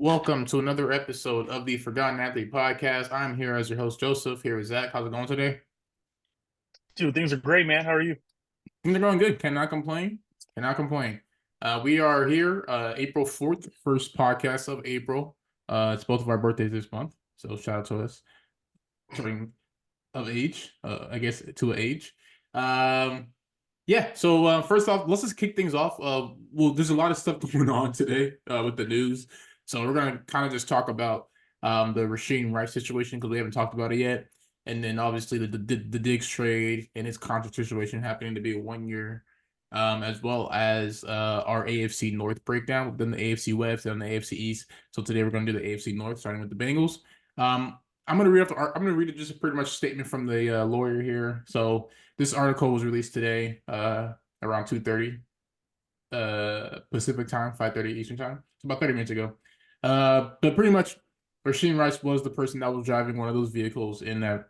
Welcome to another episode of the Forgotten Athlete Podcast. I'm here as your host, Joseph. Here with Zach. How's it going today? Dude, things are great, man. How are you? Things are going good. Cannot complain. Cannot complain. We are here, April 4th, first podcast of April. It's both of our birthdays this month. So shout out to us. Turning of age, I guess to age. So first off, let's just kick things off. Well, there's a lot of stuff going on today with the news. So we're gonna kind of just talk about the Rasheen Rice situation because we haven't talked about it yet, and then obviously the Diggs trade and his contract situation happening to be 1 year, as well as our AFC North breakdown, then the AFC West and the AFC East. So today we're gonna do the AFC North, starting with the Bengals. I'm gonna read just a pretty much statement from the lawyer here. So this article was released today, around 2:30 Pacific time, 5:30 Eastern time. It's about 30 minutes ago. But pretty much, Rasheen Rice was the person that was driving one of those vehicles in that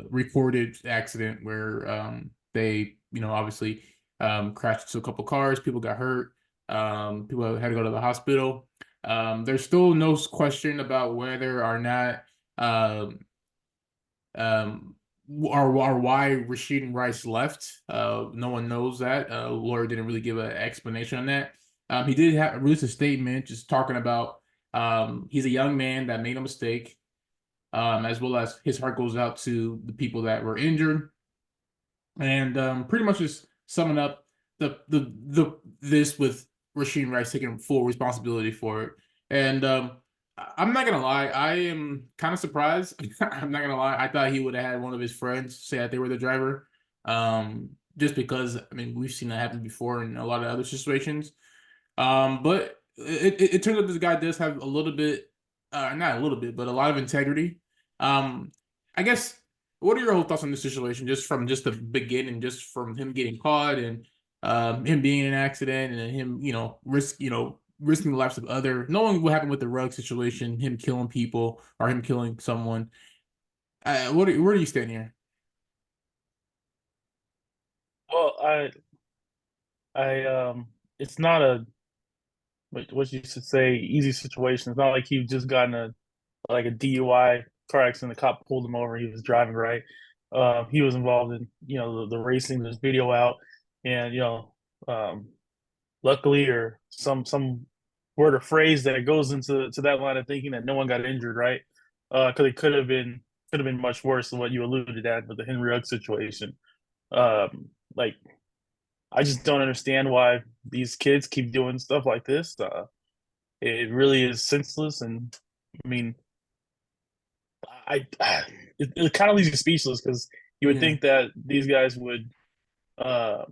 reported accident where they, obviously crashed into a couple cars. People got hurt. People had to go to the hospital. There's still no question about whether or not um, or why Rasheen Rice left. No one knows that. Lawyer didn't really give an explanation on that. He did release a statement just talking about he's a young man that made a mistake, as well as his heart goes out to the people that were injured, and pretty much just summing up this with Rasheen Rice taking full responsibility for it. And I'm not gonna lie, I am kind of surprised. I'm not gonna lie, I thought he would have had one of his friends say that they were the driver, just because I mean we've seen that happen before in a lot of other situations. But it turns out this guy does have a little bit, not a little bit, but a lot of integrity. I guess. What are your whole thoughts on this situation, just from just the beginning, just from him getting caught and him being in an accident and him, risking the lives of other, knowing what happened with the rug situation, him killing people or him killing someone. Where do you stand here? Well, it's not a what you should say easy situation. It's not like he just got in a DUI car accident. The cop pulled him over. He was driving right. He was involved in the racing. There's video out, and um, luckily or some word or phrase that goes into that line of thinking that no one got injured, right? Because it could have been much worse than what you alluded at with the Henry Rugg situation. Like I just don't understand why these kids keep doing stuff like this. It really is senseless, and I mean, I it kind of leaves you speechless because you would Yeah, think that these guys would uh,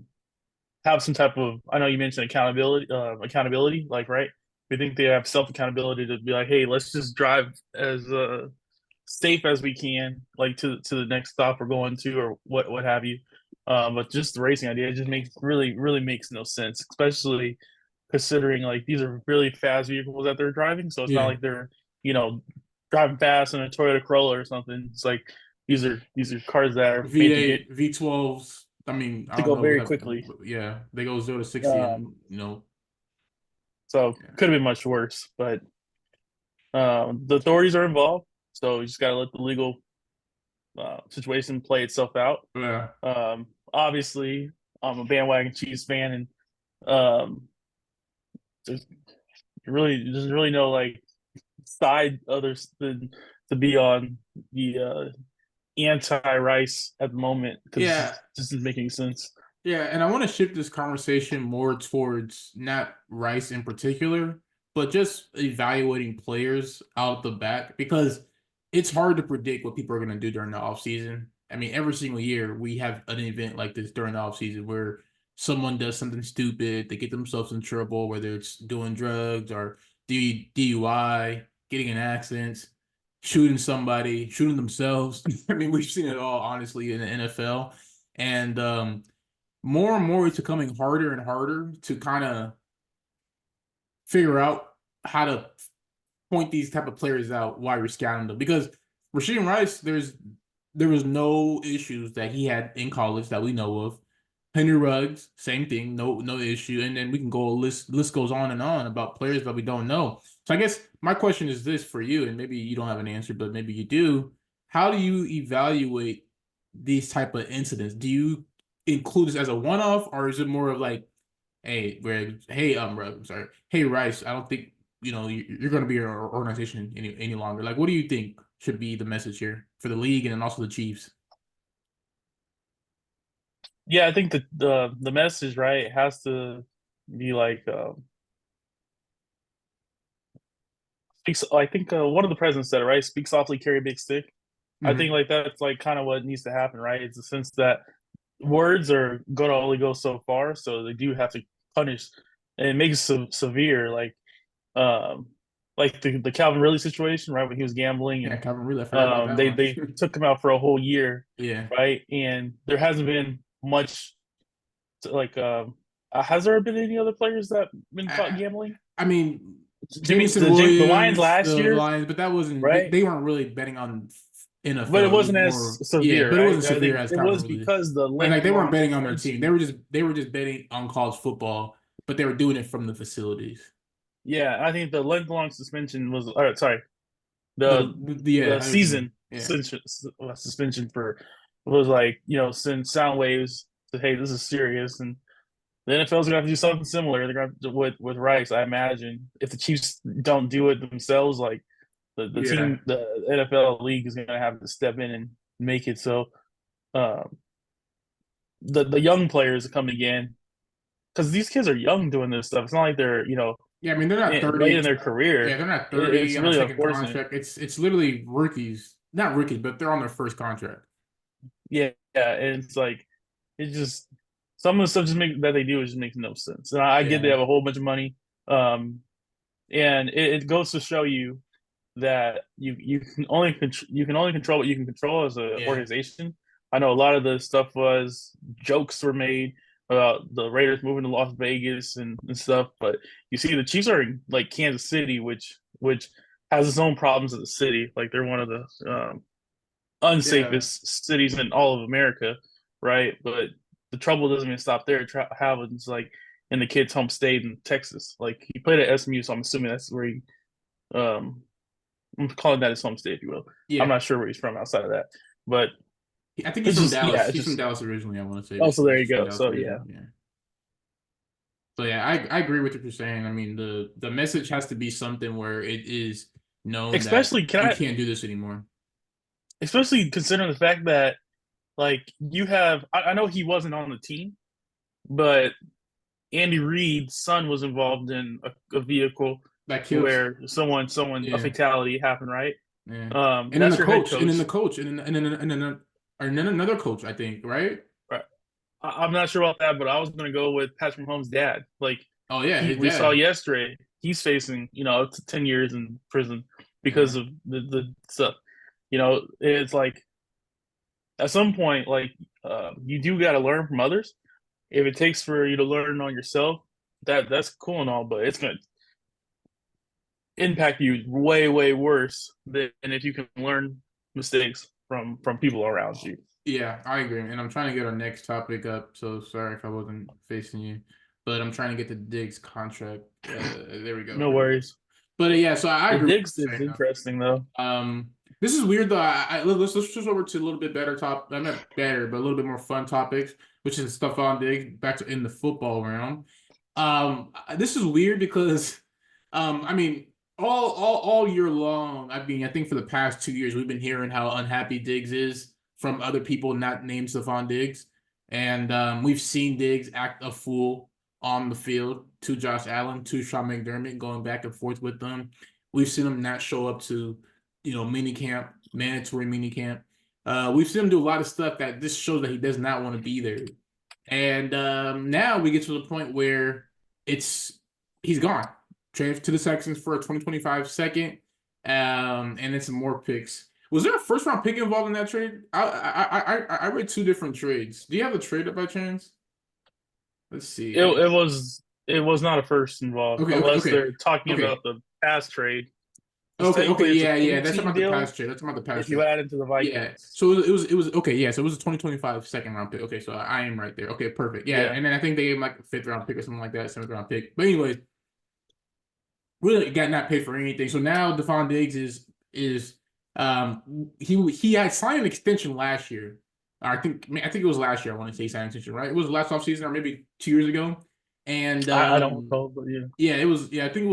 have some type of. I know you mentioned accountability, like right. We think they have self accountability to be like, hey, let's just drive as safe as we can, like to the next stop we're going to, or what have you. But just the racing idea, it just makes really makes no sense, especially considering like these are really fast vehicles that they're driving. So it's not yeah. like they're you know driving fast in a Toyota Corolla or something. It's like these are cars that are made to get V8, V12s. I mean, I to don't go know what very have, quickly. yeah, they go 0 to 60 Um, and so yeah, could have been much worse, but the authorities are involved. So you just got to let the legal situation play itself out. yeah, Obviously, I'm a bandwagon Chiefs fan, and um, there's there's really no like side others than to be on the anti-Rice at the moment because yeah. this is making sense. Yeah, and I want to shift this conversation more towards not Rice in particular, but just evaluating players out the back because it's hard to predict what people are going to do during the offseason. I mean, every single year we have an event like this during the offseason where someone does something stupid, they get themselves in trouble, whether it's doing drugs or DUI, getting in accidents, shooting somebody, shooting themselves. I mean, we've seen it all, honestly, in the NFL. And more and more it's becoming harder and harder to kind of figure out how to point these type of players out while you're scouting them. Because Rasheen Rice, there was no issues that he had in college that we know of. Henry Ruggs, same thing, no issue. And then we can go list goes on and on about players that we don't know. So I guess my question is this for you, and maybe you don't have an answer, but maybe you do. How do you evaluate these type of incidents? Do you include this as a one-off, or is it more of like, hey, Greg, hey, I'm sorry, hey, Rice, I don't think you're going to be our organization any longer. Like, what do you think should be the message here for the league and then also the Chiefs? Yeah, I think the message, right, has to be like I think one of the presidents said it, right? Speak softly, carry a big stick. I think Hmm. like that's like kind of what needs to happen, right? It's a sense that words are gonna only go so far, so they do have to punish and make it severe, um like the Calvin Ridley situation, right? When he was gambling Yeah, and Calvin Ridley, I forgot about that one. they took him out for a whole year, Yeah. right? And there hasn't been much like has there been any other players that been caught I, gambling? I mean, Jimmy Jameson the Lions Williams, last the year, Lions, but that wasn't right? they weren't really betting on But it NFL. It was wasn't as more, yeah, severe, but it right? wasn't I severe think as it Calvin was Ridley. because the And length like they weren't long betting on their team. suspension. They were just betting on college football, but they were doing it from the facilities. Yeah, I think the length long suspension was sorry, Yeah, the I know what you mean. season Yeah. suspension for was like send sound waves to hey this is serious, and the NFL's gonna have to do something similar. They're gonna have to, with Rice, I imagine. If the Chiefs don't do it themselves, like the Yeah. team, the NFL league is gonna have to step in and make it so um, the young players are coming in because these kids are young doing this stuff. It's not like they're Yeah, I mean they're not late 30. in their Yeah, career. they're not 30 It's on a really second unfortunate. contract. It's literally rookies. Not rookies, but they're on their first contract. Yeah, yeah, and it's like it just some of the stuff just make that they do just makes no sense. And I get they Yeah. have a whole bunch of money, um, and it goes to show you that you can only control what you can control as an Yeah. organization. I know a lot of the stuff was jokes were made about the Raiders moving to Las Vegas and stuff, but you see the Chiefs are in like Kansas City, which has its own problems as a city. Like they're one of the Yeah. unsafest cities in all of America, right? But the trouble doesn't even stop there. It happens like in the kid's home state in Texas. Like he played at SMU, so I'm assuming that's where he um I'm calling that his home state, if you will. I'm Yeah. not sure where he's from outside of that, but I think he's it's from just Dallas. it's He's from just Dallas originally, I want to say, but also there he's you from go. Dallas So yeah, originally. Yeah. So yeah, I agree with what you're saying. I mean, the message has to be something where it is known that especially you can't do this anymore. especially considering the fact that like you have I know he wasn't on the team, but Andy Reid's son was involved in a vehicle That kills. where someone a Yeah. fatality happened, right? Yeah. And that's your head And then coach. the coach, and then another coach, I think, right? Right? I'm not sure about that, but I was gonna go with Patrick Mahomes' dad. Like Oh yeah, his we saw dad. yesterday, he's facing up to 10 years in prison Yeah. because of the stuff. It's like at some point, like you do got to learn from others. If it takes for you to learn on yourself, that's cool and all, but it's gonna impact you way worse than if you can learn mistakes from people around you. Yeah, I agree. And I'm trying to get our next topic up. So sorry if I wasn't facing you, but I'm trying to get the Diggs contract. There we go. No worries. But yeah, so I The agree with Diggs what you're is saying. interesting though. This is weird though. Let's switch over to a little bit better top. I'm not better, but a little bit more fun topics, which is stuff on Diggs back to in the football realm. This is weird because, I mean, all year long, I mean, I think for the past 2 years, we've been hearing how unhappy Diggs is from other people not named Stephon Diggs, and we've seen Diggs act a fool on the field to Josh Allen, to Sean McDermott, going back and forth with them. We've seen him not show up to, mini camp, mandatory mini camp. We've seen him do a lot of stuff that this shows that he does not want to be there. And now we get to the point where he's gone. Traded to the Texans for a 2025 second, and then some more picks. Was there a first round pick involved in that trade? I read two different trades. Do you have the trade up by chance? Let's see. It was not a first involved Okay, okay, unless okay, they're talking okay. about the past trade. Because Okay, technically it's a yeah. That's three-team about the deal past year. That's about the if past you year. add into the Yeah. Vikings. So it was okay. Yeah. So it was a 2025 second round pick. Okay, so I am right there. Okay, perfect. Yeah, Yeah, and then I think they gave him like a fifth round pick or something like that, seventh round pick. But anyways, really got not paid for anything. So now Devon Diggs is he had signed an extension last year. I think it was last year. I want to say he signed an extension, right? It was last offseason or maybe 2 years ago. And I don't recall, but yeah. yeah, it was. Yeah, I think it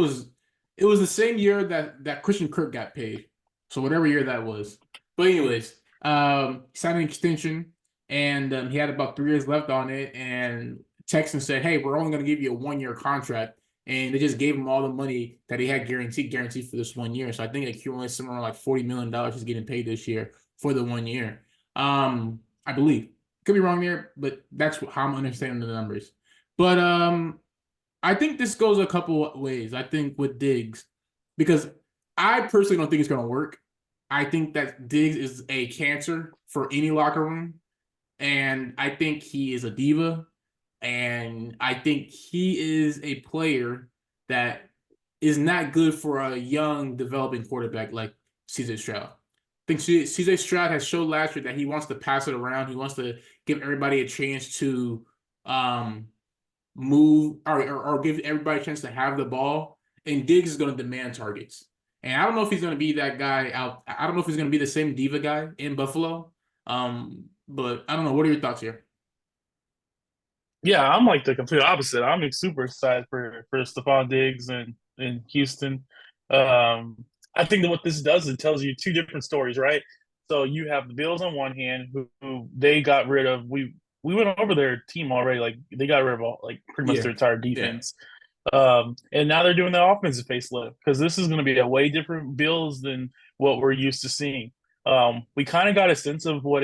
was the same year that Christian Kirk got paid. So whatever year that was. But anyways, signed an extension, and he had about 3 years left on it. And Texans said, "Hey, we're only going to give you a 1 year contract," and they just gave him all the money that he had guaranteed for this 1 year. So I think it accumulates somewhere like $40 million he's getting paid this year for the 1 year. I believe could be wrong there, but that's how I'm understanding the numbers. But I think this goes a couple ways. I think with Diggs, because I personally don't think it's going to work. I think that Diggs is a cancer for any locker room, and I think he is a diva, and I think he is a player that is not good for a young developing quarterback like CJ Stroud. I think CJ Stroud has showed last year that he wants to pass it around. He wants to give everybody a chance to um, move or give everybody a chance to have the ball. And Diggs is going to demand targets. And I don't know if he's going to be that guy out. I don't know if he's going to be the same diva guy in Buffalo. But I don't know. What are your thoughts here? Yeah, I'm like the complete opposite. I'm super excited for Stephon Diggs and in Houston. I think that what this does, it tells you two different stories, right? So you have the Bills on one hand, who they got rid of. We went over their team already. Like they got rid of all, like pretty much Yeah, their entire yeah, defense. And now they're doing the offensive facelift because this is going to be a way different Bills than what we're used to seeing. We kind of got a sense of what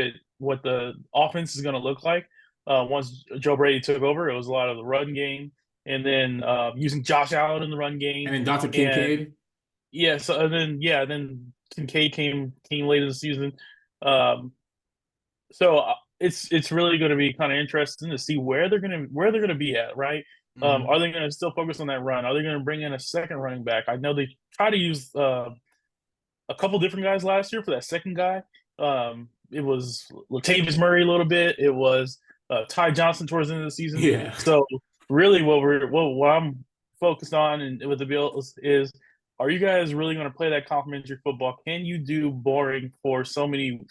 the offense is going to look like once Joe Brady took over. It was a lot of the run game, and then using Josh Allen in the run and game, then Dante and Kincaid. yeah, so and then Kincaid came late in the season. Um, so it's really going to be kind of interesting to see where they're gonna be at, right? Are Mhm. they going to still focus on that run? Are they going to bring in a second running back? I know they try to use a couple different guys last year for that second guy. It was Latavius Murray a little bit. It was Ty Johnson towards the end of the season. Yeah, So really, what I'm focused on and with the Bills is, are you guys really going to play that complimentary football? Can you do boring for so many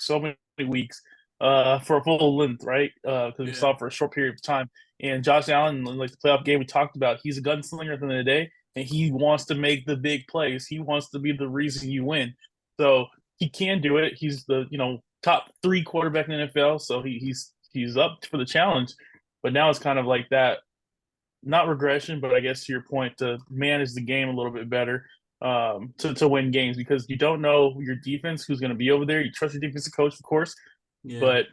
weeks for a full length, right? Because we yeah, saw it for a short period of time. And Josh Allen, like the playoff game we talked about, he's a gunslinger at the end of the day, and he wants to make the big plays. He wants to be the reason you win. So he can do it. He's the top three quarterback in the NFL, so he's up for the challenge. But now it's kind of like that, not regression, but I guess to your point, to manage the game a little bit better, to win games because you don't know your defense who's going to be over there. You trust your defensive coach, of course, yeah. but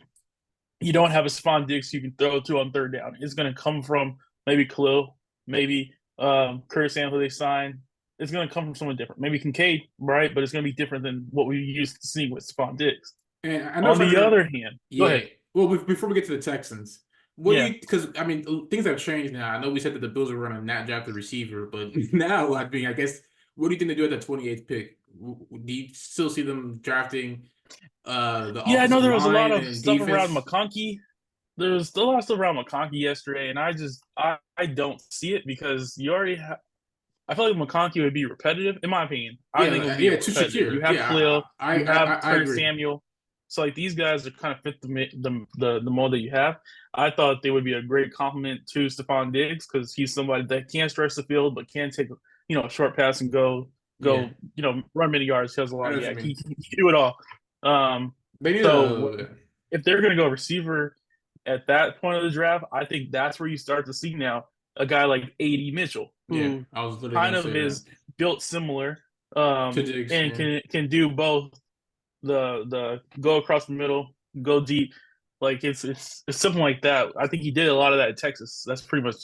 you don't have a Stephon Diggs you can throw to on third down. It's going to come from maybe Khalil, maybe Curtis Samuel who they signed. It's going to come from someone different. Maybe Kincaid, right? But it's going to be different than what we used to seeing with Stephon Diggs. And I know On for the sure. other hand, go Yeah. ahead. Well, before we get to the Texans, what do Yeah. you? Because I mean, things have changed now. I know we said that the Bills are running not draft the receiver, but now I mean, I guess what do you think they do at the 28th pick? Do you still see them drafting the Yeah, I know offensive there was a lot line of and stuff around defense? McConkey. There was a lot of stuff around McConkey yesterday, and I don't see it because you already have. I feel like McConkey would be repetitive, in my opinion. I think it Yeah, would be yeah, to repetitive. You Shakir. have Yeah, Khalil, you have I Curtis agree. Samuel, so like these guys are kind of fit the mold that you have. I thought they would be a great compliment to Stephon Diggs because he's somebody that can stretch the field but can take a short pass and Yeah, run many yards. He has a I lot know of what you yak. He mean. can do it all. Um, They need so a if they're going to go receiver at that point of the draft, I think that's where you start to see now a guy like AD Mitchell, yeah. who I was literally kind gonna of say that is built similar, to Diggs. and Yeah, can do both the go across the middle, go deep. Like it's something like that. I think he did a lot of that in Texas. That's pretty much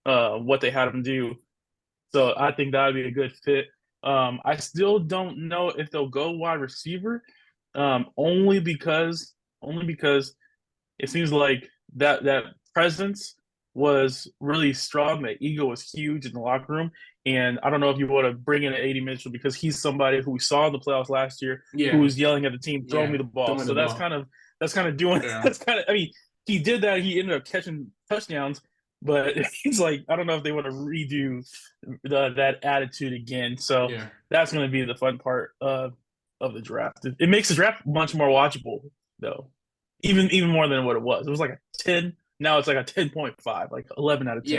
what they had him do. So I think that would be a good fit. I still don't know if they'll go wide receiver, only because it seems like that presence. was really strong. The ego was huge in the locker room. And I don't know if you want to bring in an 80 Mitchell because he's somebody who we saw in the playoffs last year who Yeah, was yelling at the team, throw me yeah, the ball. throwing the So ball. that's kind of doing Yeah, that's kind of I mean, he did that, he ended up catching touchdowns, but he's like, I don't know if they want to redo that attitude again. So yeah. that's going to be the fun part of the draft. It makes the draft much more watchable, though, even more than what it was. It was like a 10. Now it's like a 10.5, like 11 out of 10.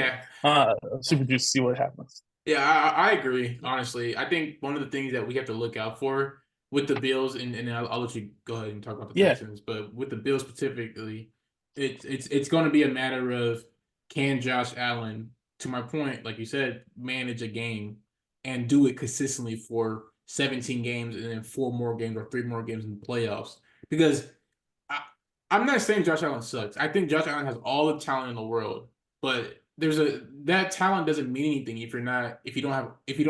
Yeah, Super juice to see what happens. yeah, I agree. Honestly, I think one of the things that we have to look out for with the Bills, and I'll let you go ahead and talk about the Yeah, Texans, but with the Bills specifically, it's going to be a matter of can Josh Allen, to my point, like you said, manage a game and do it consistently for 17 games and then 4 more games or 3 more games in the playoffs. Because I, I'm not saying Josh Allen sucks. I think Josh Allen has all the talent in the world, but that talent doesn't mean anything if you don't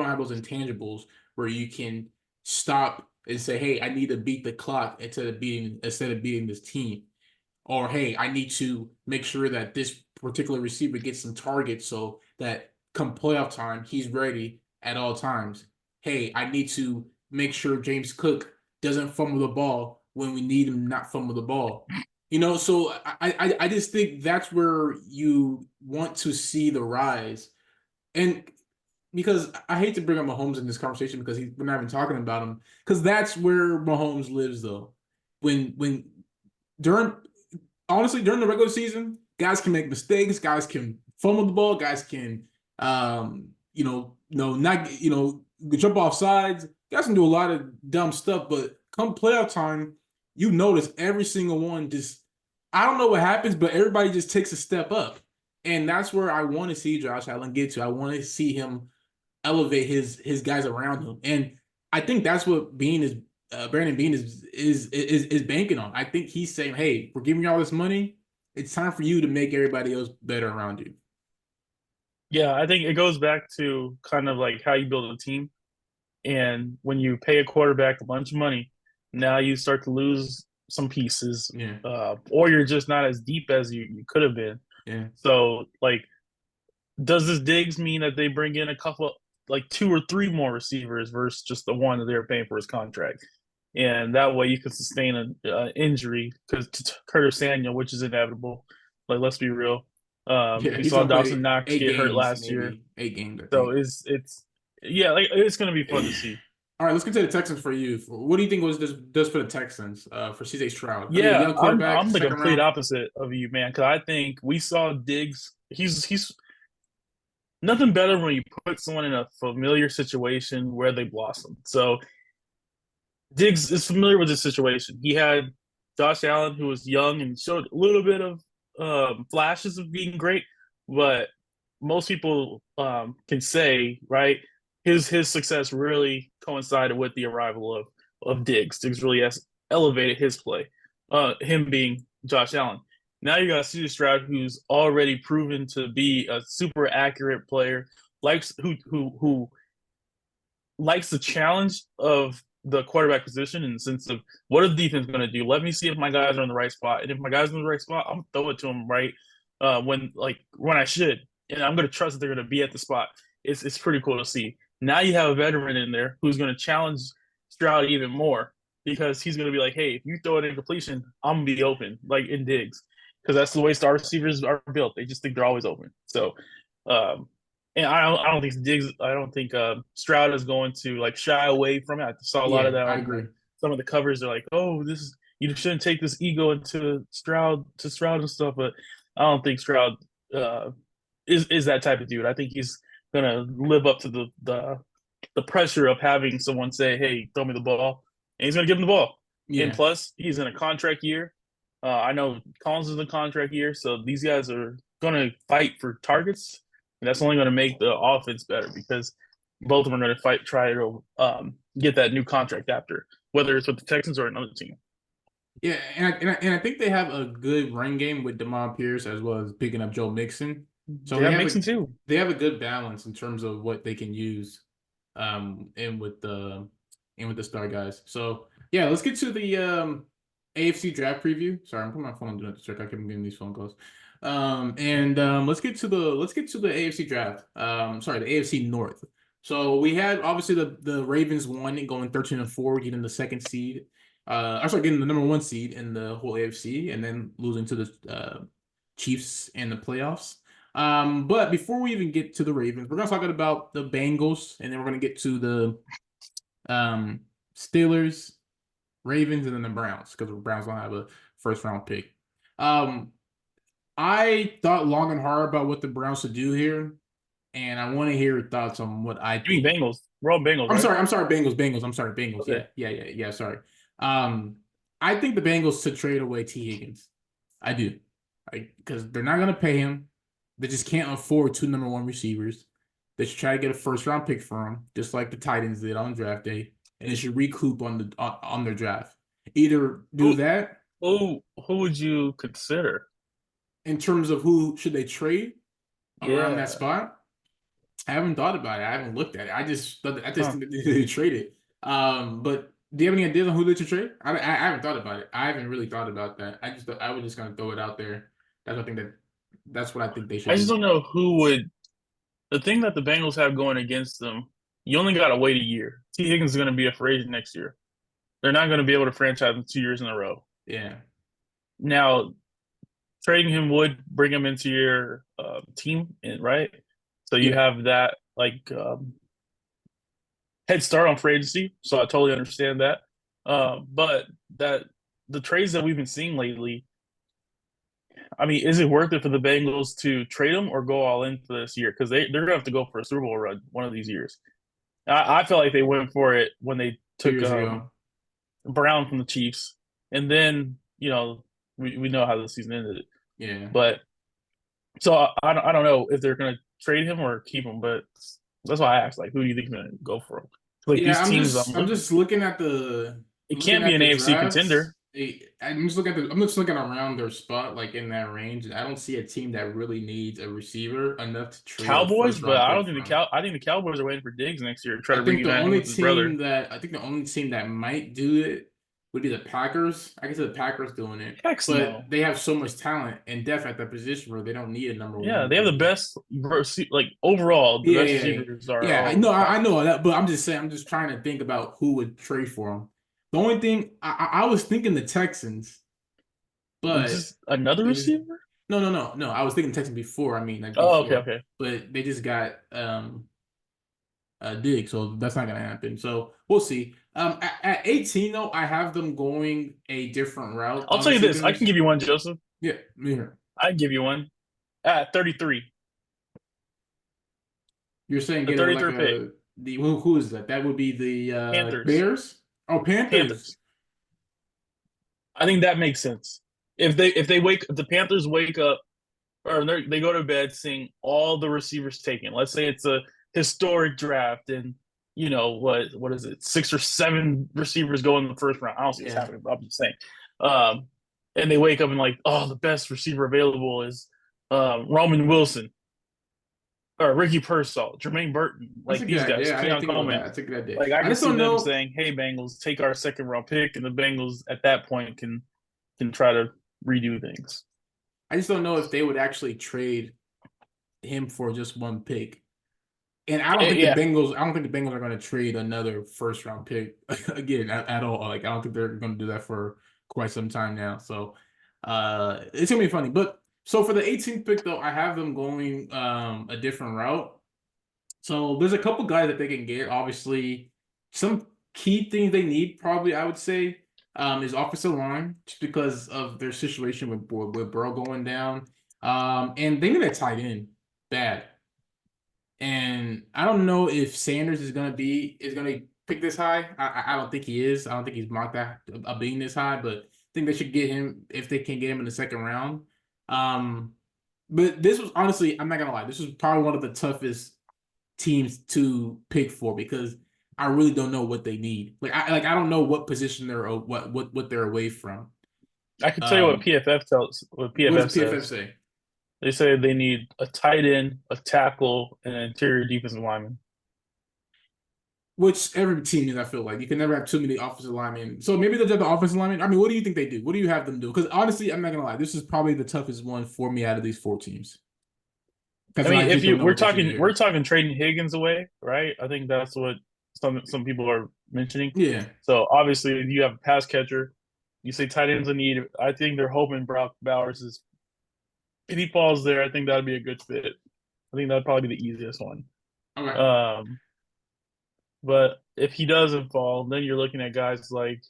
have those intangibles where you can stop and say, "Hey, I need to beat the clock instead of beating this team," or "Hey, I need to make sure that this particular receiver gets some targets so that come playoff time he's ready at all times." Hey, I need to make sure James Cook doesn't fumble the ball when we need him not fumble the ball. So I just think that's where you want to see the rise. And because I hate to bring up Mahomes in this conversation because we're not even talking about him, because that's where Mahomes lives though. When during honestly during the regular season, guys can make mistakes, guys can fumble the ball, guys can not jump off sides, guys can do a lot of dumb stuff, but come playoff time, you notice every single one just I don't know what happens, but everybody just takes a step up. And that's where I want to see Josh Allen get to. I want to see him elevate his guys around him. And I think that's what Bean is Brandon Bean is banking on. I think he's saying, "Hey, we're giving you all this money. It's time for you to make everybody else better around you." yeah. I think it goes back to kind of like how you build a team. And when you pay a quarterback a bunch of money, now you start to lose some pieces, Yeah, or you're just not as deep as you could have been. yeah, So, like, does this Diggs mean that they bring in a couple, like 2 or 3 more receivers versus just the one that they're paying for his contract? And that way you can sustain an injury because Curtis Samuel, which is inevitable. Like, let's be real. yeah. We He's saw gonna Dawson play Knox eight get hurt games, last year, maybe 8 games, I so think. it's yeah, like it's gonna be fun to see. All right, let's get to the Texans for you. What do you think was this does for the Texans for CJ Stroud? I mean, a Yeah, young quarterback, I'm the second complete round. opposite of you, man. Because I think we saw Diggs. He's nothing better when you put someone in a familiar situation where they blossom. So Diggs is familiar with the situation. He had Josh Allen, who was young and showed a little bit of flashes of being great, but most people can say, right, his success really coincided with the arrival of Diggs. Diggs really has elevated his play. Him being Josh Allen. Now you got CJ Stroud, who's already proven to be a super accurate player, likes who likes the challenge of the quarterback position in the sense of what is the defense going to do? Let me see if my guys are in the right spot, and if my guys are in the right spot, I'm throw it to them right when I should, and I'm going to trust that they're going to be at the spot. It's pretty cool to see. Now you have a veteran in there who's going to challenge Stroud even more because he's going to be like, hey, if you throw it in completion, I'm going to be open, like in Diggs, because that's the way star receivers are built. They just think they're always open. So um, and I don't think Diggs, I don't think Stroud is going to like shy away from it. I saw a lot of Yeah, that I on agree. some of the covers. They're like, oh, this is you shouldn't take this ego into Stroud and stuff. But I don't think Stroud uh, is that type of dude. I think he's gonna live up to the pressure of having someone say, hey, throw me the ball, and he's gonna give him the ball. And Yeah, plus, he's in a contract year. I know Collins is in a contract year, so these guys are gonna fight for targets, and that's only going to make the offense better because both of them are going to fight, try to get that new contract after, whether it's with the Texans or another team. yeah, and I think they have a good run game with Demond Pierce as well as picking up Joe Mixon. So They have Mixon too. they have a good balance in terms of what they can use, and with the star guys. So yeah, let's get to the AFC draft preview. Sorry, I'm putting my phone on do not disturb. I keep getting these phone calls. Let's get to the AFC draft. Sorry, the AFC North. So we had obviously the Ravens won and going 13-4, getting the second seed. I'm sorry, getting the number one seed in the whole AFC, and then losing to the Chiefs in the playoffs. But before we even get to the Ravens, we're gonna talk about the Bengals, and then we're gonna get to the Steelers, Ravens, and then the Browns because the Browns don't have a first round pick. I thought long and hard about what the Browns should do here, and I want to hear your thoughts on what I You mean think. Bengals? We're all Bengals, right? I'm sorry, Bengals. I'm sorry, Bengals. Okay. Yeah. Sorry. Um, I think the Bengals should trade away T. Higgins. I do, because they're not gonna pay him. They just can't afford two number one receivers. They should try to get a first round pick for him, just like the Titans did on draft day, and they should recoup on their draft. Either do Who that who would you consider? in terms of who should they trade around that Yeah. spot. I haven't thought about it. I haven't looked at it. I just Huh. think that they trade it. But do you have any ideas on who they should trade? I haven't thought about it. I haven't really thought about that. I was just gonna throw it out there. That's what I think they should I just do. don't know who would. The thing that the Bengals have going against them, you only got to wait a year. T. Higgins is going to be a free agent next year. They're not going to be able to franchise him 2 years in a row. Yeah, Now, trading him would bring him into your team, right? So you yeah, have that head start on free agency. So I totally understand that. But that the trades that we've been seeing lately, I mean, is it worth it for the Bengals to trade him or go all in for this year? Because they're gonna have to go for a Super Bowl run one of these years. I feel like they went for it when they two took years ago. Brown from the Chiefs, and then we know how the season ended. Yeah, But so I don't know if they're gonna trade him or keep him, but that's why I asked, like, who do you think is gonna go for him? Like yeah. these teams, I'm just looking at it can't be an the AFC drafts. contender. I'm just looking around their spot, like in that range, and I don't see a team that really needs a receiver enough to trade a Cowboys, first but round I pick don't think from. I think the Cowboys are waiting for Diggs next year to try to reunite him with his brother. I think the only team that might do it would be the Packers. I can see the Packers doing it, Heck but no. they have so much talent and depth at that position where they don't need a number Yeah, one they have the really. best, like overall, the best Yeah. receivers are Yeah, all no, I Packers. know that, but I'm just saying, I'm just trying to think about who would trade for him. The only thing I was thinking the Texans, but Just another they just receiver? no. I was thinking Texans before. I mean, like Oh, okay, before, okay. but they just got dig, so that's not gonna happen. So we'll see. At 18 though, I have them going a different route I'll on tell you this. I can receivers. give you one, Joseph. Yeah, here. I can give you one. At 33, You're saying the get a like 33rd pick, a the who is that? That would be the Panthers. Bears. Oh, Panthers. Panthers. I think that makes sense. If the Panthers wake up or they go to bed seeing all the receivers taken. Let's say it's a historic draft and what is it, 6 or 7 receivers go in the first round. I don't see this Yeah. happening, but I'm just saying. Um, and they wake up and like, oh, the best receiver available is Roman Wilson or Ricky Pearsall, Jermaine Burton, That's a like good these guys, idea. I didn't Keon think about that. Coleman. That's a good idea. Like I I can just see don't them know. saying, "Hey, Bengals, take our second round pick," and the Bengals at that point can try to redo things. I just don't know if they would actually trade him for just one pick. And Yeah, I don't think the Bengals are going to trade another first round pick again at all. Like I don't think they're going to do that for quite some time now. So it's gonna be funny. But so for the 18th pick though, I have them going a different route. So there's a couple guys that they can get. Obviously, some key things they need probably I would say is offensive line just because of their situation with Burrow going down. And they need a tight end bad. And I don't know if Sanders is gonna pick this high. I don't think he is. I don't think he's marked that being this high, but I think they should get him if they can get him in the second round. Um, but this was honestly, I'm not gonna lie, this was probably one of the toughest teams to pick for because I really don't know what they need. I don't know what position they're what they're away from. I can tell you what Um, PFF tells what what does PFF PFF says. say? They say they need a tight end, a tackle, and an interior defensive lineman. which every team is. I feel like you can never have too many offensive linemen. So maybe they'll have the offensive linemen. I mean, what do you think they do? What do you have them do? Because honestly, I'm not gonna lie, this is probably the toughest one for me out of these 4 teams. I Because mean, I if just don't you know what they should do. we're talking trading Higgins away, right? I think that's what some people are mentioning. Yeah. So obviously, if you have a pass catcher, you say tight ends in need. I think they're hoping Brock Bowers is if he falls there. I think that'd be a good fit. I think that'd probably be the easiest one. Okay. Um, but if he doesn't fall, then you're looking at guys like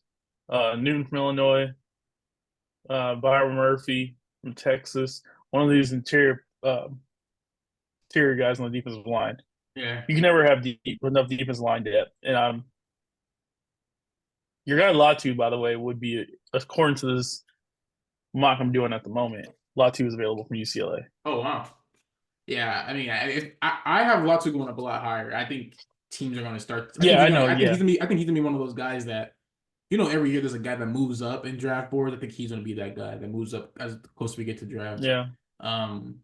Newton from Illinois, Byron Murphy from Texas, one of these interior guys on the defensive line. Yeah. You can never have enough defensive line depth. And your guy Latu, by the way, would be according to this mock I'm doing at the moment. Latu is available from UCLA. Oh wow. Yeah. I mean, I have lots of going up a lot higher. I think teams are going to start. I think Yeah, he's I going. know. I think Yeah, he's gonna be. I think he's gonna be one of those guys that, every year there's a guy that moves up in draft boards. I think he's gonna be that guy that moves up as close as we get to draft. yeah. Um,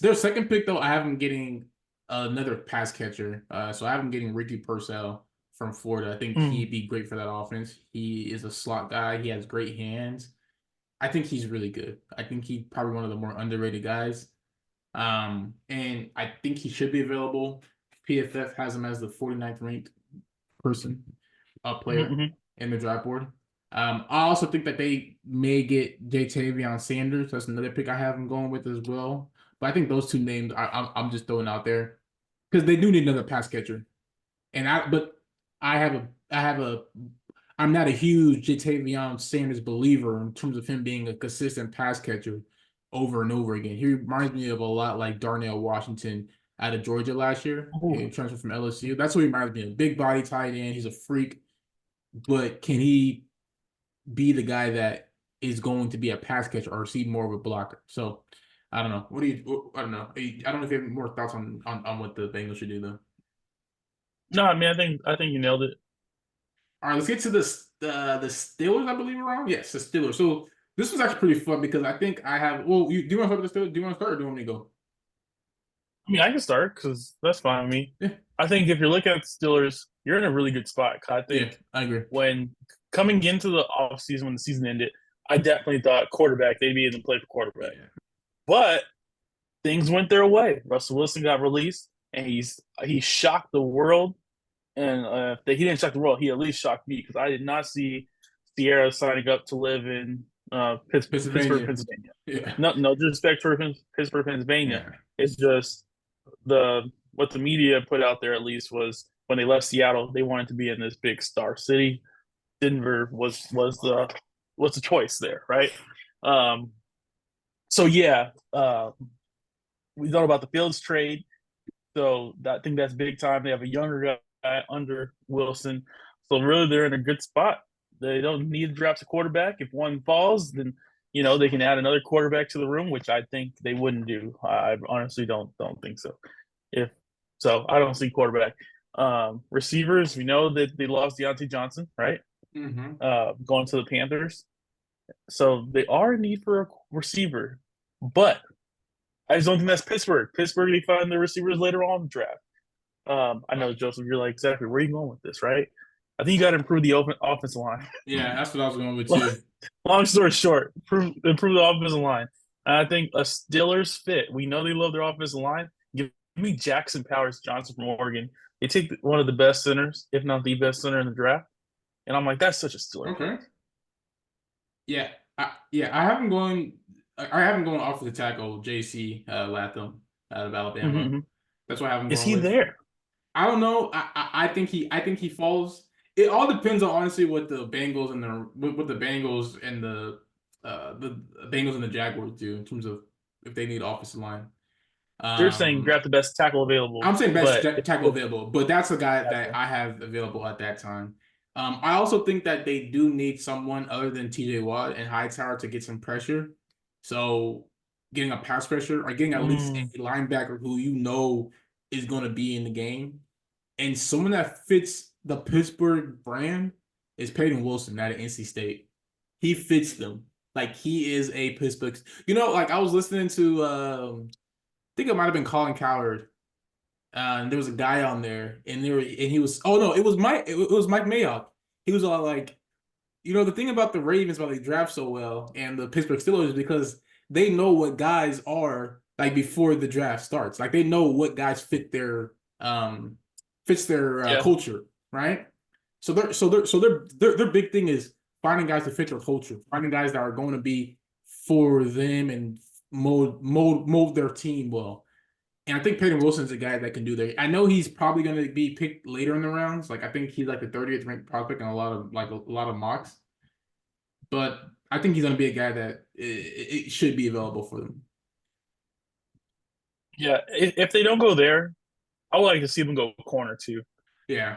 their second pick though, I have him getting another pass catcher. So I have him getting Ricky Purcell from Florida. I think Mm. he'd be great for that offense. He is a slot guy. He has great hands. I think he's really good. I think he's probably one of the more underrated guys. And I think he should be available. PFF has him as the 49th ranked person, player Mm-hmm. in the draft board. I also think that they may get Jatavion Sanders. That's another pick I have him going with as well. But I think those two names I'm just throwing out there because they do need another pass catcher. But I have a I'm not a huge Jatavion Sanders believer in terms of him being a consistent pass catcher over and over again. He reminds me of a lot like Darnell Washington out of Georgia last year. He transferred from LSU. That's what he reminds me of. Big body tight end. He's a freak. But can he be the guy that is going to be a pass catcher or see more of a blocker? So I don't know. What do you? I don't know. I don't know if you have more thoughts on what the Bengals should do though. No, I mean, I think you nailed it. All right, let's get to the Steelers. I believe are on. Yes, the Steelers. So this was actually pretty fun because I think I have. Well, do you want to start with the Steelers? Do you want to start or do you want me to go? I mean, I can start because that's fine with me. Yeah, I think if you're looking at the Steelers, you're in a really good spot. I yeah, think I agree. when coming into the offseason, when the season ended, I definitely thought quarterback, they'd be in the play for quarterback. Yeah. But things went their way. Russell Wilson got released, and he shocked the world. And he didn't shock the world, he at least shocked me because I did not see Sierra signing up to live in Pittsburgh, Pennsylvania. Pennsylvania. Yeah, No disrespect for Pittsburgh, Pennsylvania. yeah. It's just the what the media put out there at least was when they left Seattle, they wanted to be in this big star city. Denver was the choice there, right? Um, so yeah, we thought about the Fields trade. So I think that's big time. They have a younger guy under Wilson, so really they're in a good spot. They don't need to draft a quarterback. If one falls, then they can add another quarterback to the room, which I think they wouldn't do. I honestly don't think so. If so, I don't see quarterback. Receivers, we know that they lost Deontay Johnson, right? Mm-hmm. Going to the Panthers, so they are in need for a receiver, but I just don't think that's Pittsburgh. Pittsburgh, they find the receivers later on in the draft. I know, Joseph, you're like, exactly, where are you going with this, right? I think you got to improve the offensive line. Yeah, that's what I was going with too. Long story short, improve the offensive line. And I think a Steelers fit. We know they love their offensive line. Give me Jackson Powers Johnson from Oregon. They take one of the best centers, if not the best center in the draft. And I'm like, that's such a Steeler Okay. pick. I haven't going. I haven't going off the tackle JC Latham out of Alabama. Mm-hmm. That's what I haven't Is going he with. there? I don't know. I think he falls. It all depends on honestly what the Bengals and the Bengals and the Bengals and the Jaguars do in terms of if they need offensive line. They're saying Um, draft the best tackle available, I'm saying best but tackle available, but that's the guy that gotcha. I have available at that time. I also think that they do need someone other than TJ Watt and Hightower to get some pressure. So getting a pass pressure or getting at least a Mm. linebacker who is going to be in the game and someone that fits the Pittsburgh brand is Peyton Wilson out of NC State. He fits them. Like he is a Pittsburgh. Like I was listening to I think it might have been Colin Cowherd And there was a guy on there, and he was, oh no, it was Mike Mayock. He was all like, the thing about the Ravens, why they draft so well, and the Pittsburgh Steelers is because they know what guys are like before the draft starts. Like they know what guys fits their Yeah. culture, right? So their big thing is finding guys to fit their culture, finding guys that are going to be for them and mold their team well. And I think Peyton Wilson's a guy that can do that. I know he's probably going to be picked later in the rounds. Like I think he's like the 30th ranked prospect in a lot of mocks. But I think he's going to be a guy that it should be available for them. Yeah. If they don't go there, I would like to see them go corner too. Yeah,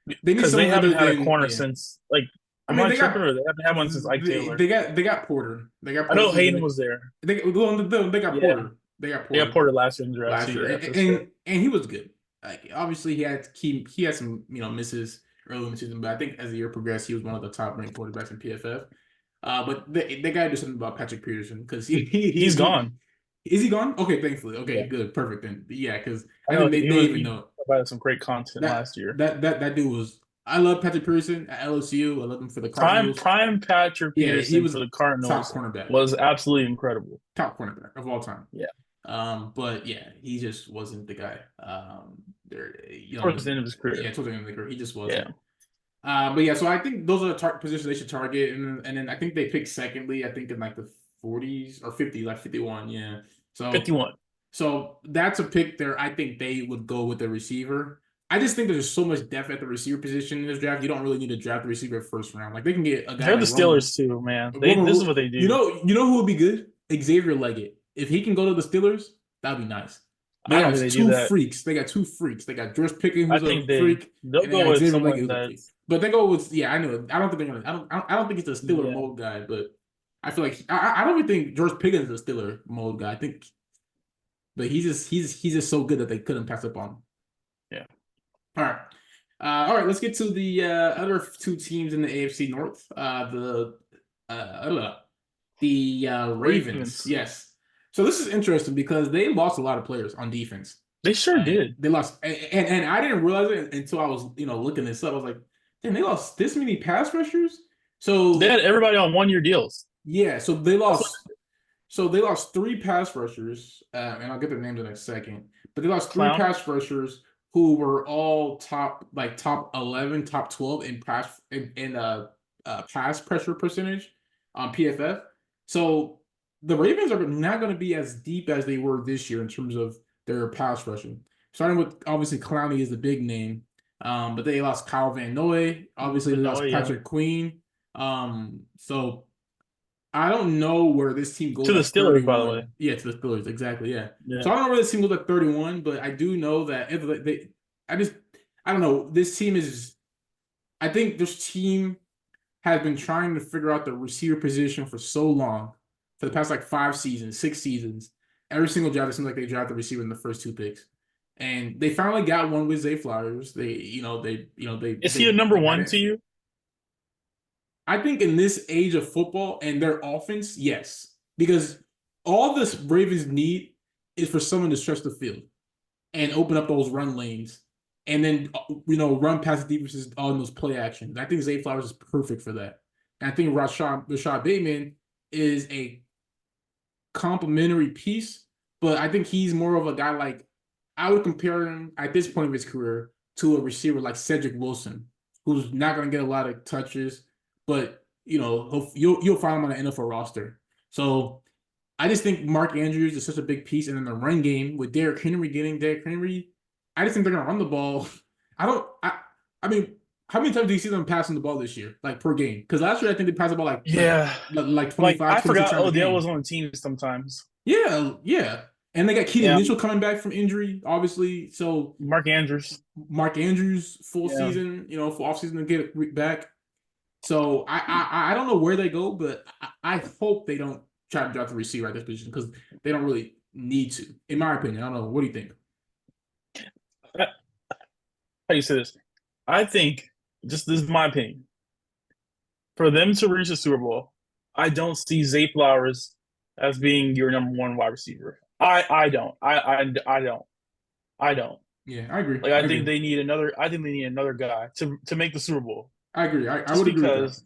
they need Because they someone haven't other had a than corner yeah. since like I am mean, I they tripping got or they haven't had one since Ike they, Taylor? they got Porter. They got I Porter. know Hayden was there. They got Yeah. Porter. They got They got Porter Porter last year in the draft last too, year, yeah, and for sure. and he was good. Like obviously he had some misses early in the season, but I think as the year progressed, he was one of the top ranked quarterbacks in PFF. But they got to do something about Patrick Peterson because He's gone. is he gone? Okay, thankfully. Okay, Yeah. good, perfect then. Yeah, because I I know think they even he know provided some great content that last year. that dude was. I love Patrick Peterson at LSU. I love him for the Prime Cardinals. prime Patrick Yeah, he Peterson was for the top Cardinals cornerback, was absolutely incredible. top cornerback of all time. Yeah. But yeah, he just wasn't the guy. There, Towards the end of his career. yeah, towards the end of the career, he just Yeah. wasn't. But yeah, so I think those are the positions they should target, and then I think they picked secondly. I think in like the 40s or 50, like 51. Yeah. So 51. so that's a pick there. I think they would go with the receiver. I just think there's so much depth at the receiver position in this draft. You don't really need to draft the receiver first round. Like they can get a guy They're the like Steelers too, man. This is what they do. You know who would be good? Xavier Leggett. If he can go to the Steelers, that'd be nice. They I don't got think they do two that. freaks. They got two freaks. They got George Pickens, I who's a think freak, they'll and they go got with Xavier Leggett, someone who's a freak. that's But they go with I know. I don't think they're gonna. I don't think it's a Steeler yeah. mode guy, but I feel like I don't even think George Pickens is a Steeler mode guy. I think, but he's just so good that they couldn't pass up on him. Yeah. All right. All right, let's get to the other two teams in the AFC North. The Ravens. Yes. So this is interesting because they lost a lot of players on defense. They sure did. They lost, and I didn't realize it until I was looking this up. I was like, damn, they lost this many pass rushers. So They had everybody on 1-year deals. yeah, so they lost. So they lost three pass rushers, and I'll get their names in a second. But they lost three pass rushers who were all top 11, top 12 in pass pressure percentage on PFF. So the Ravens are not going to be as deep as they were this year in terms of their pass rushing. Starting with obviously Clowney is the big name, but they lost Kyle Van Noy. Obviously they lost Patrick Queen. So I don't know where this team goes to the Steelers, 31. By the way. Yeah, to the Steelers, exactly. Yeah. So I don't know where this team goes at 31, but I do know that if I don't know. This team is. I think this team has been trying to figure out the receiver position for so long, for the past like 5 seasons, 6 seasons. Every single draft, it seems like they draft the receiver in the first 2 picks, and they finally got one with Zay Flowers. Is he a number 1 to you? I think in this age of football and their offense, yes, because all this Ravens need is for someone to stretch the field and open up those run lanes, and then run past the defenses on those play actions. I think Zay Flowers is perfect for that. And I think Rashad Bateman is a complementary piece, but I think he's more of a guy like I would compare him at this point of his career to a receiver like Cedric Wilson, who's not going to get a lot of touches, but you'll find him on an NFL roster. So I just think Mark Andrews is such a big piece, and then the run game with Derrick Henry I just think they're gonna run the ball. I mean, how many times do you see them passing the ball this year, like per game? Because last year I think they passed the ball like 25. I forgot Odell was on the team sometimes. Yeah. And they got Keaton Mitchell coming back from injury, obviously. So Mark Andrews full season, full offseason to get it back. So I don't know where they go, but I hope they don't try to draft the receiver at this position because they don't really need to, in my opinion. I don't know. What do you think? How do you say this? I think, this is my opinion, for them to reach the Super Bowl, I don't see Zay Flowers as being your number 1 wide receiver. I don't. I don't. Yeah, I agree. Like I I think agree. they need another. I think they need another guy to make the Super Bowl. I agree. I Just would agree with that. because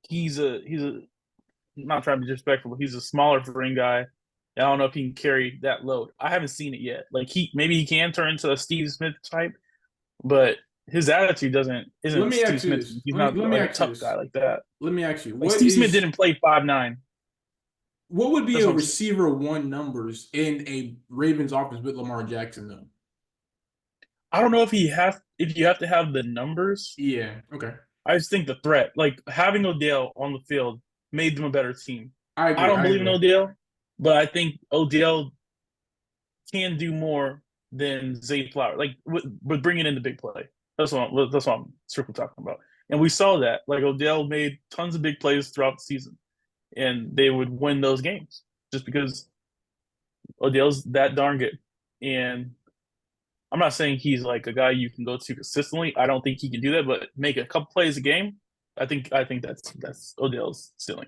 he's a I'm not trying to be disrespectful, but he's a smaller frame guy. I don't know if he can carry that load. I haven't seen it yet. Like maybe he can turn into a Steve Smith type, but his attitude doesn't Let isn't me Steve ask you Smith. this. He's Let me not let me like a ask you tough guy this. like that. Let me ask you. Like Steve Smith didn't play 5'9". What would be That's a what I'm saying. receiver one numbers in a Ravens offense with Lamar Jackson though? I don't know if you have to have the numbers. Yeah. Okay. I just think the threat, like having Odell on the field, made them a better team. I I agree. don't I believe in agree. Odell, but I think Odell can do more than Zay Flower, like with bringing in the big play. That's what I'm strictly talking about. And we saw that. Like Odell made tons of big plays throughout the season, and they would win those games just because Odell's that darn good. And I'm not saying he's like a guy you can go to consistently. I don't think he can do that, but make a couple plays a game. I think that's Odell's ceiling,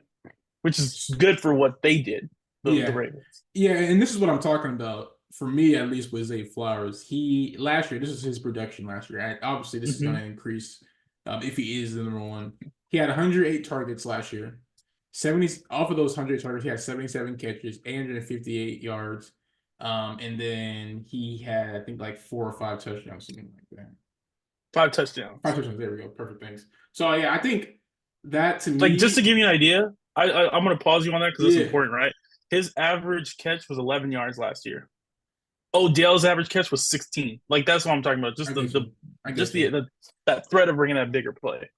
which is good for what they did, the Yeah. Ravens. Yeah, and this is what I'm talking about. For me, at least, with Zay Flowers, he last year. This is his production last year. And obviously, this is going Mm-hmm. to increase if he is the number one. He had 108 targets last year. 70 off of those 100 targets, he had 77 catches, 858 yards. And then he had, I think, like 4 or 5 touchdowns, something like that. 5 5 touchdowns. touchdowns. There we go. Perfect. Thanks. So yeah, I think that to Like just to me, give you an idea, I'm gonna pause you on that because that's yeah, important, right? His average catch was 11 yards last year. Odell's average catch was 16. Like that's what I'm talking about. I Just get you. I just get you. that threat of bringing that bigger play.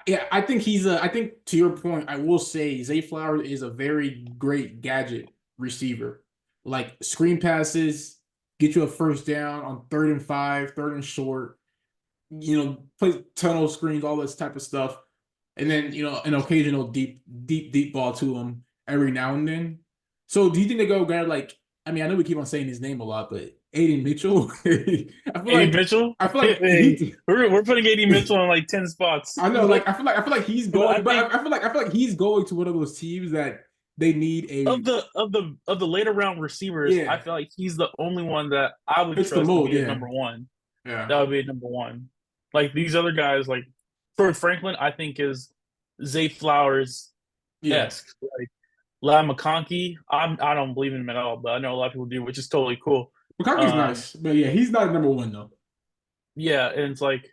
Yeah, I think he's a. I think to your point, I will say Zay Flowers is a very great gadget receiver. Like screen passes, get you a first down on 3rd and 5, 3rd and short. Play tunnel screens, all this type of stuff, and then an occasional deep ball to him every now and then. So, do you think they go guy like? I mean, I know we keep on saying his name a lot, but Aiden Mitchell. I feel AD like Mitchell, I feel like hey, he. we're putting AD Mitchell in like 10 spots. I know, like I feel like he's But I going, but think I feel like he's going to one of those teams that they need a of the later round receivers, I yeah, feel like he's the only one that I would fits the trust to mold. be a Yeah, number one. yeah, That would be a number one. Like these other guys, like Ford Franklin, I think is Zay Flowers yeah. esque. Like Lyle McConkey, I don't believe in him at all, but I know a lot of people do, which is totally cool. McConkey's Um, nice, but yeah, he's not a number one though. yeah, and it's like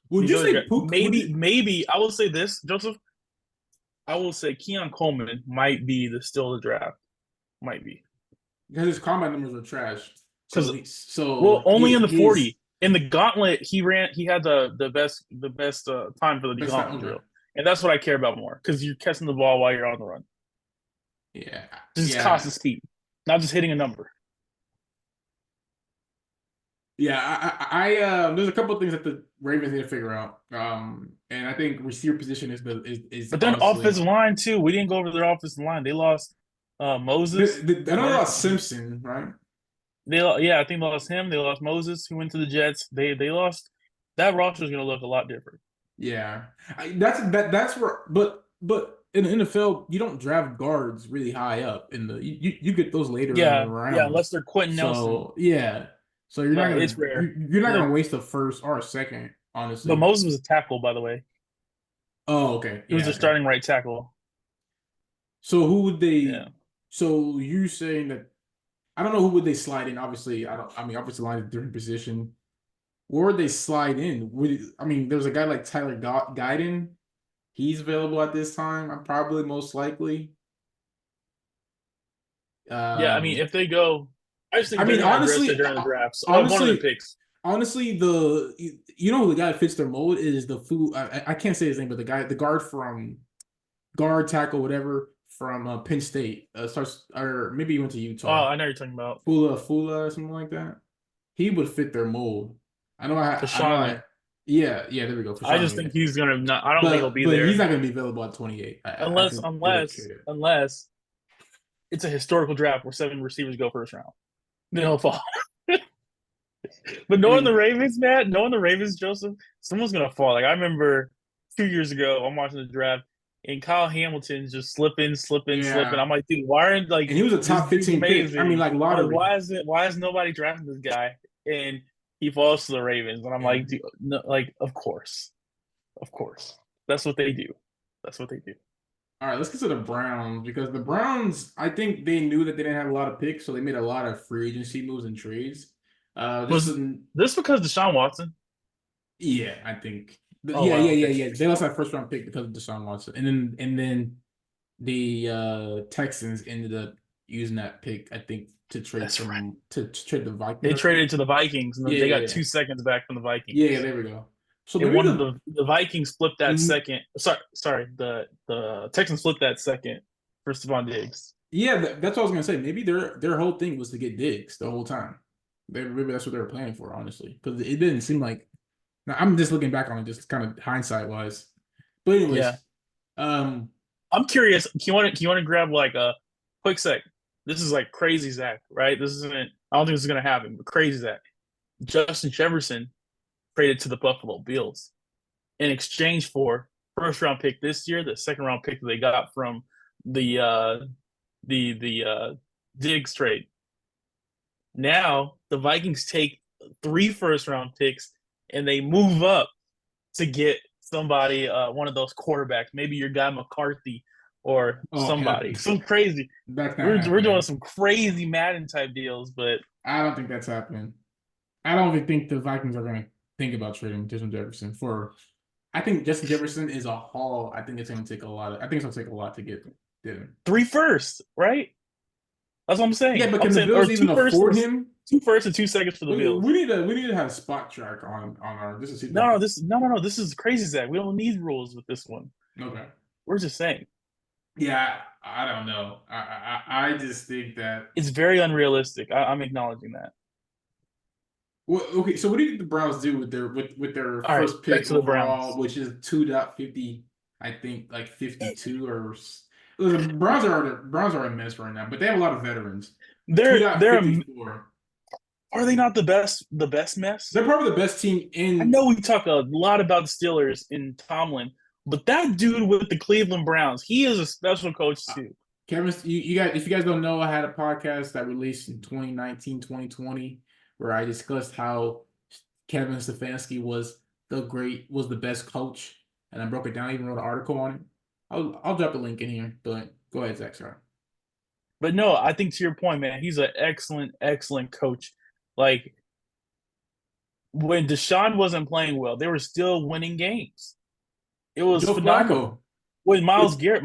Would these you other say guys. Pook? Would you? Maybe I will say this, Joseph. I will say Keon Coleman might be the still the draft. Might be Because his combat numbers are trash. because So well, only in the his 40. In the gauntlet, he had the best time for the best time. gauntlet Okay. drill, and that's what I care about more because you're catching the ball while you're on the run. Yeah, Just yeah, constant speed, not just hitting a number. yeah. There's a couple of things that the Ravens need to figure out. And I think receiver position is But then honestly. offensive line too. We didn't go over their offensive line. They lost Moses. I know about Simpson, right? Yeah, I think they lost him. They lost Moses, who went to the Jets. They lost. That roster is going to look a lot different. Yeah, that's where. But in the NFL, you don't draft guards really high up in the. You get those later in the Yeah, unless rounds. they're Quentin Nelson, So yeah, so you're not but gonna it's rare. you're not Yeah, gonna waste a first or a second, but honestly. Moses was a tackle, by the way. Oh, okay, He was yeah, their okay. starting right tackle. So who would they? Yeah, So you saying that? I don't know who would they slide in. Obviously, I don't. I mean, obviously, line is a different position. Where would they slide in? I mean, there's a guy like Tyler Guyton. He's available at this time. I'm probably most likely. yeah. I mean, Um, if they go, I just I think they're mean, going to address it during the drafts. One of the honestly, picks. honestly, who the guy that fits their mold is the fool. I can't say his name, but the guard from guard tackle whatever from Penn State starts or maybe he went to Oh, Utah. I know you're talking about Fula or something like that. He would fit their mold. I know Fashanu. yeah, there we go for I just Sean. Yeah. think he's gonna not. I don't think he'll be But he's there not going to be available at 28. I unless think they would unless trade it. unless it's a historical draft where 7 receivers go first round. Then he'll fall. But I knowing the mean, Ravens, man, knowing the Ravens, Joseph, someone's gonna fall. Like I remember 2 years ago, I'm watching the draft, and Kyle Hamilton's just slipping. yeah. I'm like, dude, why aren't like And he was a this top dude's 15 pick. I mean, amazing? like I'm like, lottery. why is nobody drafting this guy? And he falls to the Ravens, and I'm Yeah. like, dude, no, like, of course, that's what they do. That's what they do. All right, let's get to the Browns because the Browns, I think they knew that they didn't have a lot of picks, so they made a lot of free agency moves and trades. Just Was an, this because Deshaun Watson? yeah, I think. Oh Yeah, wow, yeah, yeah, okay. yeah. They lost that first round pick because of Deshaun Watson, and then the Texans ended up using that pick, I think, to trade That's right. some to trade the Vikings, They I think. traded to the Vikings, and Yeah, they yeah, got yeah. 2 seconds back from the Yeah, Vikings. there we go. So And maybe one of the the Vikings flipped that mhm. second. Sorry, the Texans flipped that second for Stephon Diggs. Yeah, that's what I was gonna say. Maybe their whole thing was to get Diggs the whole time. Maybe that's what they were planning for, honestly, because it didn't seem like. Now, I'm just looking back on it, just kind of hindsight wise. But Yeah, anyways, um, I'm curious. Can you want to grab like a quick sec? This is like crazy, Zach. Right? This isn't. I don't think this is gonna happen. But crazy, Zach. Justin Jefferson traded to the Buffalo Bills in exchange for first round pick this year, the second round pick that they got from the Diggs trade. Now the Vikings take 3 first round picks and they move up to get somebody, one of those quarterbacks, maybe your guy McCarthy or oh hell, somebody, some crazy. that's not We're doing happening. some crazy Madden type deals, but I don't think that's happening. I don't even think the Vikings are gonna think about trading Justin Jefferson for. I think Justin Jefferson is a haul. I think it's gonna take a lot. I think it's gonna take a lot to get him. 3 first, right? That's what I'm Yeah, saying. but I'm can the saying, or Bills even two first and afford him? 2 first and 2 seconds for the We Bills. need to have a spot track on our just to see No, the no, no. This is crazy, Zach. We don't need rules with this one. okay. We're just saying Yeah, I don't know. I just think that. it's very unrealistic. I'm acknowledging that. Well, okay, so what do you think the Browns do with their All right, first back pick to the overall, Browns. which is 2.50, I think like 52 or the Browns are a mess right now, but they have a lot of veterans. They're 2.54. are they not the best mess? They're probably the best team I in know we talk a lot about the Steelers in Tomlin, but that dude with the Cleveland Browns, he is a special coach uh, too. Kevin. You guys, if you guys don't know, I had a podcast that released in 2019, 2020, where I discussed how Kevin Stefanski was the best coach, and I broke it down. I even wrote an article on it. I'll drop the link in here, but go ahead, Zach. Sorry. But no, I think to your point, man, he's an excellent, excellent coach. Like when Deshaun wasn't playing well, they were still winning games. It was Joe phenomenal. Flacco With with Miles Garrett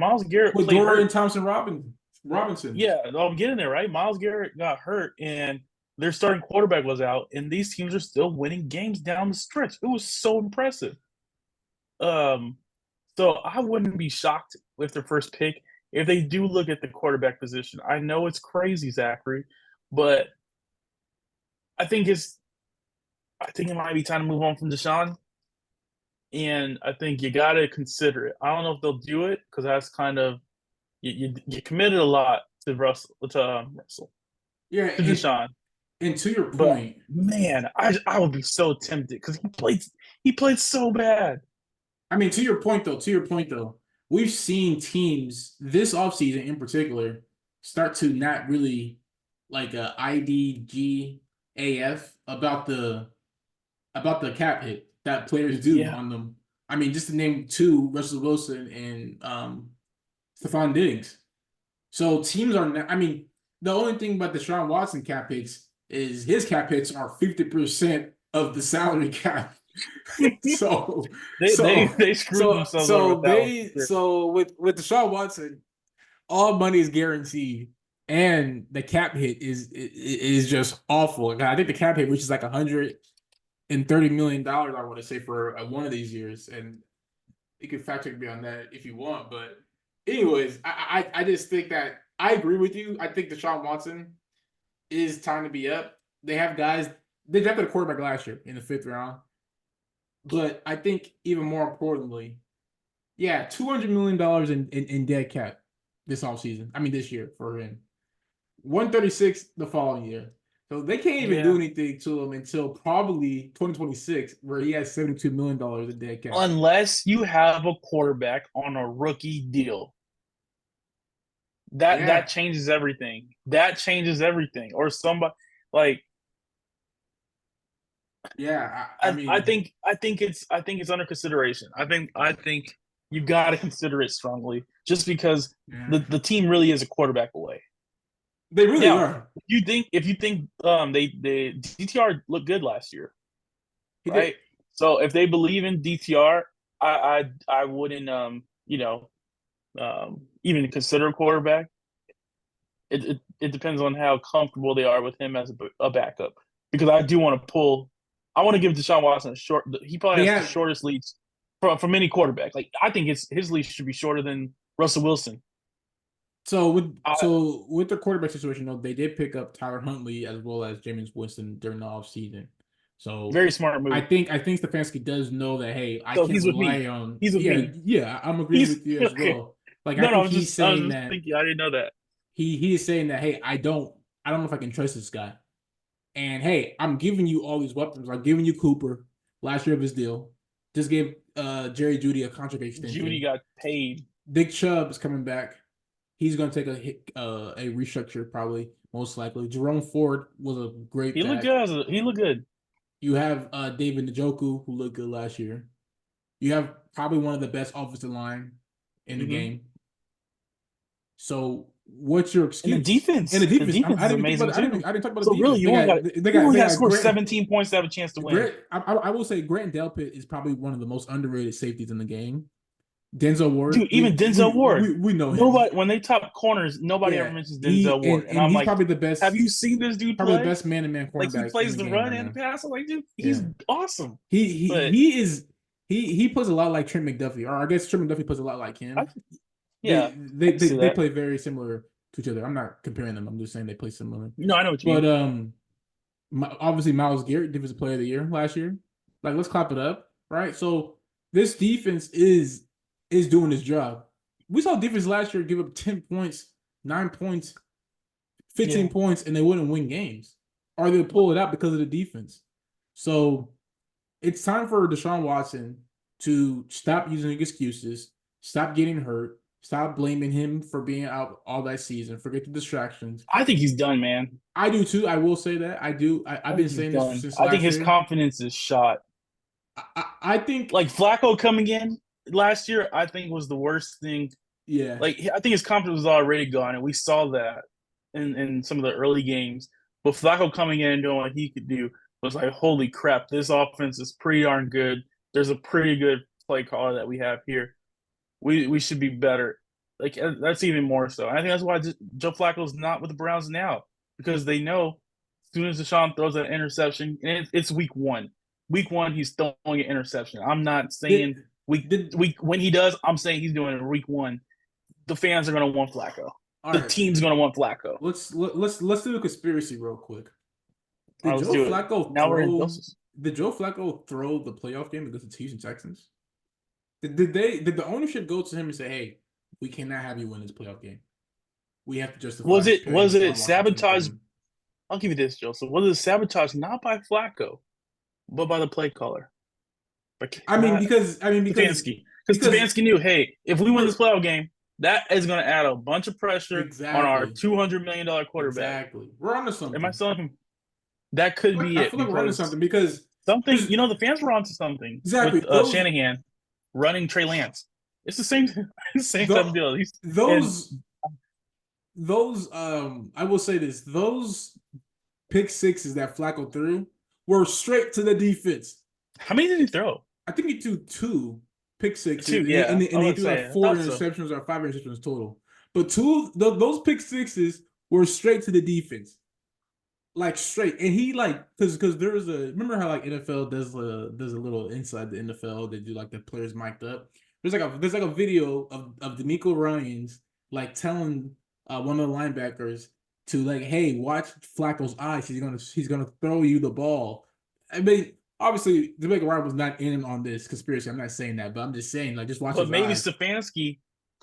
with played Dorian hurt. Thompson Robinson. Yeah, I'm getting there, right? Miles Garrett got hurt and their starting quarterback was out, and these teams are still winning games down the stretch. It was so impressive. Um, so I wouldn't be shocked with their first pick if they do look at the quarterback position. I know it's crazy, Zachary, but I think it's I think it might be time to move on from Deshaun, and I think you got to consider it. I don't know if they'll do it because that's kind of you committed a lot to Russell Yeah, to Deshaun. and to your But point, man, I would be so tempted because he played so bad. I mean, to your point though, we've seen teams this offseason in particular start to not really like a IDGAF about the cap hit that players do Yeah, on them. I mean, just to name two, Russell Wilson and Stephon Diggs. So teams are not, I mean, the only thing about the Deshaun Watson cap hits is his cap hits are 50% of the salary cap. so they they so they screwed so themselves over with so that one they for sure. so with Deshaun Watson, all money is guaranteed. And the cap hit is just awful. I think the cap hit, which is like $130 million, I want to say for one of these years, and you can fact check me on that if you want. But anyways, I just think that I agree with you. I think Deshaun Watson is time to be up. They have guys. They drafted a quarterback last year in the fifth round, but I think even more importantly, yeah, $200 million in dead cap this offseason. I mean this year for him. 136 the following year. So they can't even do Yeah, anything to him until probably 2026, where he has $72 million in dead cap. unless you have a quarterback on a rookie deal, that Yeah. changes everything. That changes everything. Or somebody like Yeah, I I mean, think it's under consideration. I think you got to consider it strongly, just because yeah, the team really is a quarterback away. they really Now, are. if you think they DTR looked good last year, He did. right? So if they believe in DTR, I wouldn't even consider a quarterback. It depends on how comfortable they are with him as a backup. Because I do want to pull. I want to give Deshaun Watson a short. He probably They has the have shortest leash from any quarterback. Like I think his leash should be shorter than Russell Wilson. so with the quarterback situation though, they did pick up Tyler Huntley as well as Jameis Winston during the offseason. So Very smart I move. think I think Stefanski does know that, hey, I So can't he's with me. rely on, He's with me. yeah, I'm agreeing He's with you as okay. well. Like I No, think I was just thinking. I didn't know that. he is saying that, hey, I don't know if I can trust this guy. And hey, I'm giving you all these weapons. I'm giving you Cooper last year of his deal. Just gave Jerry Judy a contract Judy extension. got paid. Dick Chubb is coming back. He's going to take a hit, a restructure probably, most likely. Jerome Ford was a great He looked back. good. He looked good. You have David Njoku, who looked good last year. You have probably one of the best offensive line in the Hmm. game. So what's your And excuse? And the the defense, defense I is didn't even think amazing about. too. I didn't talk about So the defense. really, you only They got to got score Grant. 17 points to have a chance to win. Grant. I will say Grant Delpit is probably one of the most underrated safeties in the game. Denzel Ward. Dude, even Denzel Ward. We know him. Nobody when they top corners, nobody ever Yeah, mentions he Denzel Ward, and and I'm he's like, have you seen this dude probably the play? best man to man Like he cornerback in plays the the game run right and the now. pass. I'm like, dude, he's Yeah, awesome. he But he is he plays a lot like Trent McDuffie, or I guess Trent McDuffie plays a lot like I, him. yeah, I can see They that. play very similar to each other. I'm not comparing them. I'm just saying they play similar. No, I know what you But mean. obviously Myles Garrett, defensive player of the year last year. Like, let's clap it up, right? So this defense is doing its job. We saw defense last year give up 10 points, 9 points, 15 Yeah, points, and they wouldn't win games. Or they'll pull it out because of the defense. So it's time for Deshaun Watson to stop using excuses, stop getting hurt, stop blaming him for being out all that season, forget the distractions. I think he's done, man. I do too. I will say that. I do. I've I been think he's saying this done. since I think last his year. confidence is shot. I think, Like Flacco coming in last year, I think was the worst thing. yeah. Like I think his confidence was already gone, and we saw that in some of the early games. But Flacco coming in and doing what he could do was like, holy crap, this offense is pretty darn good. There's a pretty good play caller that we have here. We should be better. Like that's even more so. And I think that's why Joe Flacco's not with the Browns now, because they know as soon as Deshaun throws that interception, and it's week one. Week one, he's throwing an interception. I'm not saying Did did week when he does. I'm saying he's doing it in week one. The fans are going to want Flacco. all The right. team's going to want Flacco. Let's do a conspiracy real quick. All right, let's do it. Now we're in doses. Did Joe Flacco throw the playoff game against the Houston Texans? Did the ownership go to him and say, "Hey, we cannot have you win this playoff game. We have to justify paying Was it Deshaun Watson sabotage? 20 million." I'll give you this, Joseph. Was it sabotage not by Flacco, but by the play caller? But not I mean Stefanski. Because because Stefanski knew, hey, if we win we're this playoff game, that is going to add a bunch of pressure on our exactly $200 million quarterback. exactly we're onto Am I something. selling him? That could be I it feel like we're onto because something because something, there's the fans were onto something with exactly those Shanahan running Trey Lance. It's the same, same type of the deal. And those I will say this, those pick sixes that Flacco threw were straight to the defense. how many did he throw? I think he threw two pick sixes, Two, yeah. and I he would threw like say I four thought so. interceptions or five interceptions total. But those pick sixes were straight to the defense, like straight. And he like because there's a remember how like NFL does a little inside the NFL, they do like the players mic'd up. There's like a video of D'Amico Ryans like telling one of the linebackers to like, hey, watch Flacco's eyes. He's gonna throw you the ball. I mean, obviously, D'Amico Ryan was not in on this conspiracy. I'm not saying that, but I'm just saying like just watch But his maybe eyes. Stefanski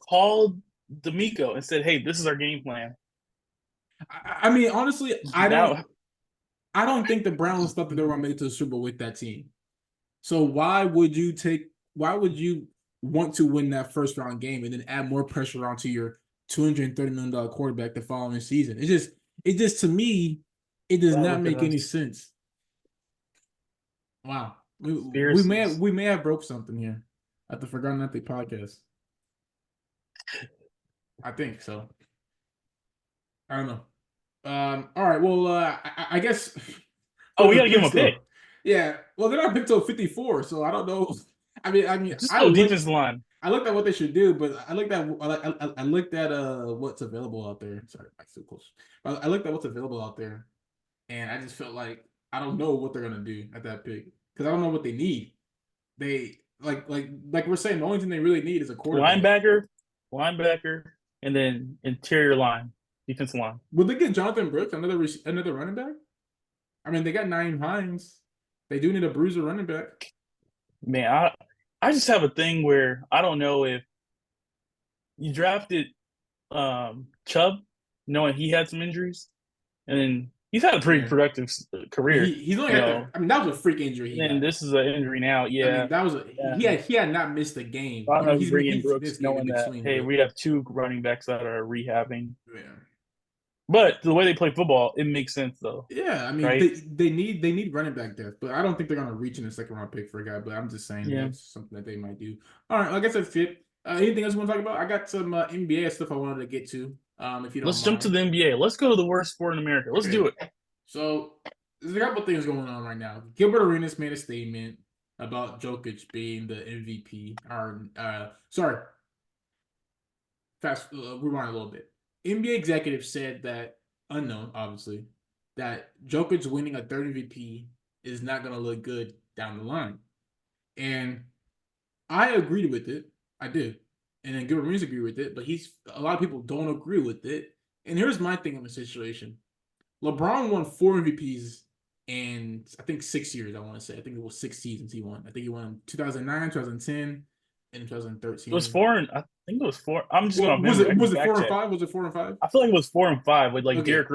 called D'Amico and said, "Hey, this is our game plan." I mean, honestly, Now, I don't think the Browns thought that they were gonna make it to the Super Bowl with that team. So why would you want to win that first round game and then add more pressure onto your $230 million quarterback the following season? It just to me, it does I not look at make any us. sense. Wow. Conspiracies. We may have broke something here at the Forgotten Athlete podcast. I think so. I don't know. All right. Well, I guess Oh, for we the got to give him picks a pick. though. Yeah. Well, they're not picked till 54, so I don't know. Just go defensive line. I looked at what they should do, but I looked at what's available out there. Sorry, Mike's too close. I looked at what's available out there, and I just felt like I don't know what they're gonna do at that pick because I don't know what they need. They like we're saying the only thing they really need is a quarterback. Linebacker, and then interior line, defensive line. Would they get Jonathan Brooks, another running back? I mean, they got Naeem Hines. They do need a bruiser running back. Man, I just have a thing where I don't know if you drafted Chubb, knowing he had some injuries, and then he's had a pretty Yeah. productive I mean, career. he's only You got the. know, I mean, that was a freak injury he and then got. this is an injury now. I Yeah, mean, that was and he had not missed a game. I I don't know mean, if you bring in he's Brooks, missed game in knowing that between, hey, but we have two running backs that are rehabbing. yeah, But the way they play football, it makes sense though, yeah. I mean, right? they need running back depth, but I don't think they're gonna reach in a second round pick for a guy. But I'm just saying Yeah. that's something that they might do. All right, I guess that's it. Anything else you want to talk about? I got some NBA stuff I wanted to get to. If you don't Let's jump to mind. the NBA. Let's go to the worst sport in America. Let's do it. So there's a couple things going on right now. Gilbert Arenas made a statement about Jokic being the MVP. Or sorry, rewind a little bit. NBA executive said that unknown, obviously, that Jokic winning a third MVP is not going to look good down the line, and I agreed with it. I did, and then Gilbert Arenas agreed with it, but a lot of people don't agree with it. And here's my thing on the situation. LeBron won 4 MVPs in I think 6 years. I want to say I think it was 6 seasons he won. I think he won 2009, 2010, and It was 2013. four, and I think it was four. I'm just Well, going to memory. I can was it fact four and check. five? Was it 4 and five? I feel like it was 4 and 5 with like Okay. Derrick